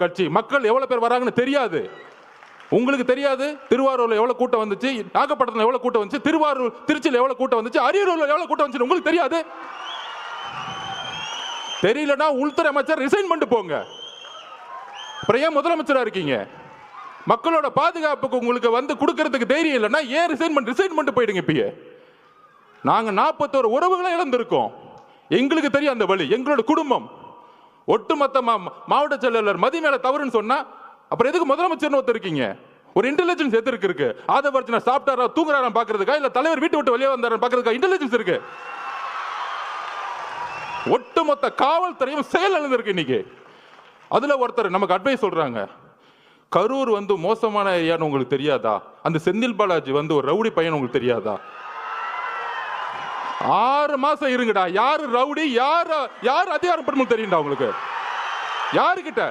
கட்சி மக்கள் எவ்வளவு பேர் வராங்கன்னு தெரியாது. உங்களுக்கு தெரியாது திருவாரூர்ல எவ்வளவு கூட்டம் வந்துச்சு, நாகப்பட்டினத்துல எவ்வளவு கூட்டம் வந்துச்சு, திருவாரூர் திருச்சியில் எவ்வளவு கூட்டம் வந்துச்சு, அரியலூர்ல எவ்வளவு கூட்டம் வந்துச்சு உங்களுக்கு தெரியாது. தெரியலனா உள்துறை அமைச்சர் ரிசைன் பண்ணிட்டு போங்க. அப்புறம் ஏன் முதலமைச்சரா இருக்கீங்க? மக்களோட பாதுகாப்புக்கு உங்களுக்கு வந்து கொடுக்கறதுக்கு தைரியம் இல்லைன்னா ஏன் ரிசைன் பண்ணிட்டு போயிடுங்க. இப்பயே நாங்க 41 உறவுகளை இழந்திருக்கோம். எங்களுக்கு தெரியும் அந்த வழி. எங்களோட குடும்பம் ஒட்டுமொத்த மாவட்ட செயலாளர் மதி மேல தவறுன்னு சொன்னா அப்புறம் எதுக்கு முதலமைச்சர் ஒருத்தர் இருக்கீங்க? ஒரு இன்டெலிஜென்ஸ் எதுக்கு இருக்கு? ஆதவர்ஜன சாப்பிட்டாரா தூங்குறாரா பாக்குறதுக்கா இல்ல தலைவர் வீட்டு விட்டு வெளியே வந்தாரா பாக்குறதுக்கா இன்டெலிஜென்ஸ் இருக்கு? ஒட்டுமொத்த காவல்துறையும் செயல் இழந்திருக்கு இன்னைக்கு. அதுல ஒருத்தர் நமக்கு அட்வைஸ் சொல்றாங்க, கரூர் வந்து மோசமான ஏரியான்னு உங்களுக்கு தெரியாதா? அந்த செந்தில் பாலாஜி வந்து ஒரு ரவுடி பையன் உங்களுக்கு தெரியாதா? 6 மாசம் இருங்கடா. யாரு ரவுடி யாரு அதிகாரம் தெரியும்டா உங்களுக்கு? யாருக்கிட்ட